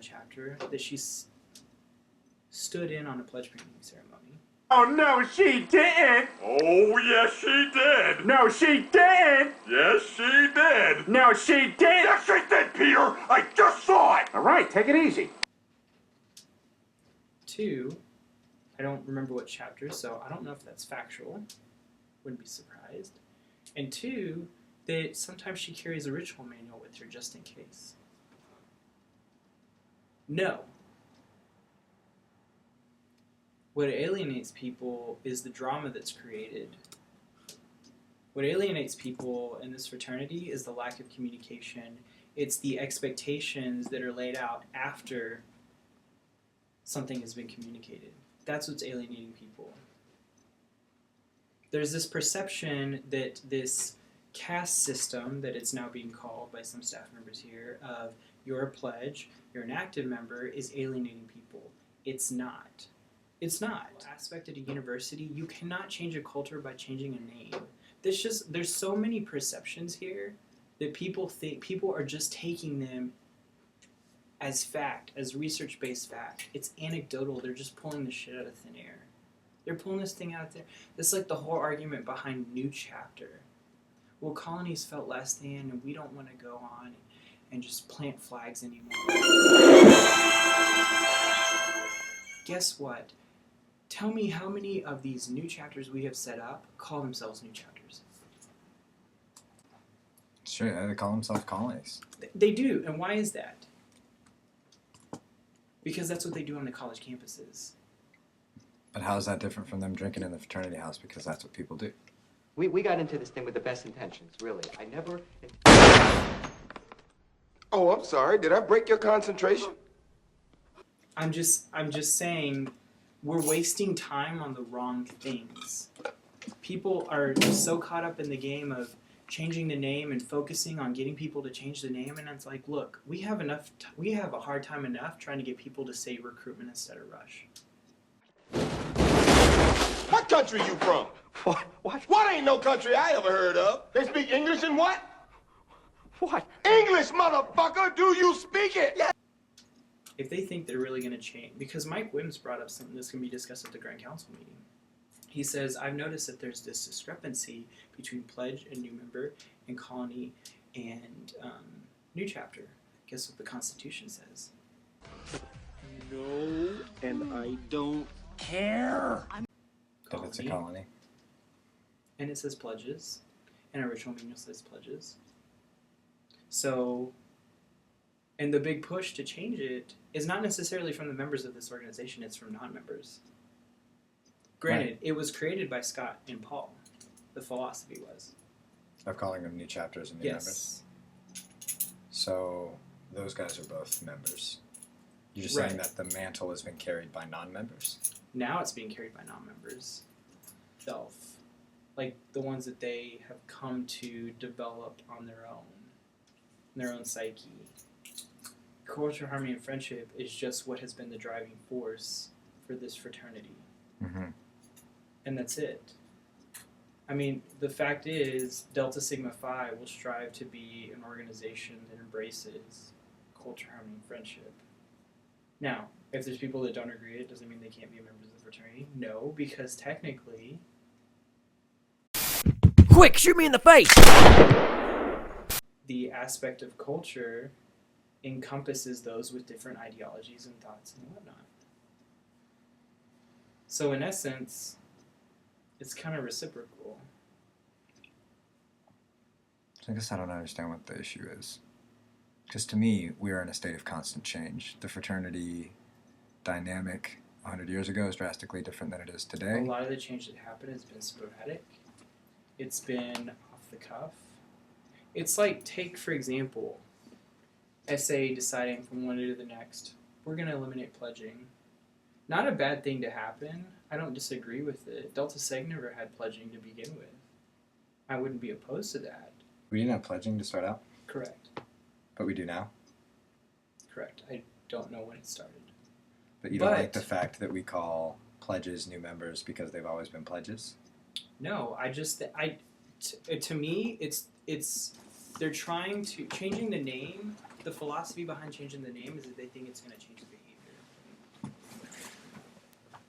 chapter that she stood in on a pledge painting ceremony. Oh, no, she didn't. Oh, yes, she did. No, she didn't. Yes, she did. No, she didn't. Yes, she did, Peter. I just saw it. All right, take it easy. 2, I don't remember what chapter, so I don't know if that's factual. Wouldn't be surprised. And 2, that sometimes she carries a ritual manual with her just in case. No. What alienates people is the drama that's created. What alienates people in this fraternity is the lack of communication. It's the expectations that are laid out after something has been communicated. That's what's alienating people. There's this perception that this caste system, that it's now being called by some staff members here, of you're a pledge, you're an active member, is alienating people. It's not. It's not. Aspect at a university, you cannot change a culture by changing a name. There's so many perceptions here that people are just taking them as fact, as research-based fact. It's anecdotal. They're just pulling the shit out of thin air. They're pulling this thing out there. That's like the whole argument behind New Chapter. Well, colonies felt less than, and we don't want to go on and just plant flags anymore. Guess what? Tell me how many of these new chapters we have set up call themselves new chapters. Sure, they call themselves colonies. They do, and why is that? Because that's what they do on the college campuses. But how is that different from them drinking in the fraternity house? Because that's what people do. We got into this thing with the best intentions, really. I never... Oh, I'm sorry. Did I break your concentration? I'm just saying we're wasting time on the wrong things. People are so caught up in the game of changing the name and focusing on getting people to change the name, and it's like, look, we have a hard time enough trying to get people to say recruitment instead of rush. What country you from? What ain't no country I ever heard of? They speak English and what? What? English, motherfucker! Do you speak it? Yeah. If they think they're really going to change, because Mike Wims brought up something that's going to be discussed at the Grand Council meeting. He says, I've noticed that there's this discrepancy between pledge and new member and colony and new chapter. Guess what the Constitution says? No, and I don't care. That it's a colony. And it says pledges, and our ritual manual says pledges. So, and the big push to change it is not necessarily from the members of this organization, it's from non-members. Granted, Right. It was created by Scott and Paul. The philosophy was. Of calling them new chapters and new members. So those guys are both members. You're just saying that the mantle has been carried by non-members? Now it's being carried by non-members. Self. Like the ones that they have come to develop on their own psyche. Culture, harmony, and friendship is just what has been the driving force for this fraternity. Mm-hmm. And that's it. I mean, the fact is, Delta Sigma Phi will strive to be an organization that embraces culture, harmony, and friendship. Now, if there's people that don't agree, it doesn't mean they can't be members of the fraternity. No, because technically... Quick, shoot me in the face! The aspect of culture encompasses those with different ideologies and thoughts and whatnot. So in essence, it's kind of reciprocal. I guess I don't understand what the issue is. Because to me, we are in a state of constant change. The fraternity dynamic 100 years ago is drastically different than it is today. A lot of the change that happened has been sporadic. It's been off the cuff. It's like, take for example, SA deciding from one day to the next, we're going to eliminate pledging. Not a bad thing to happen. I don't disagree with it. Delta Seg never had pledging to begin with. I wouldn't be opposed to that. We didn't have pledging to start out, Correct. but we do now. Correct. I don't know when it started. But you don't like the fact that we call pledges new members because they've always been pledges? No, to me, it's they're trying to, changing the name, the philosophy behind changing the name is that they think it's going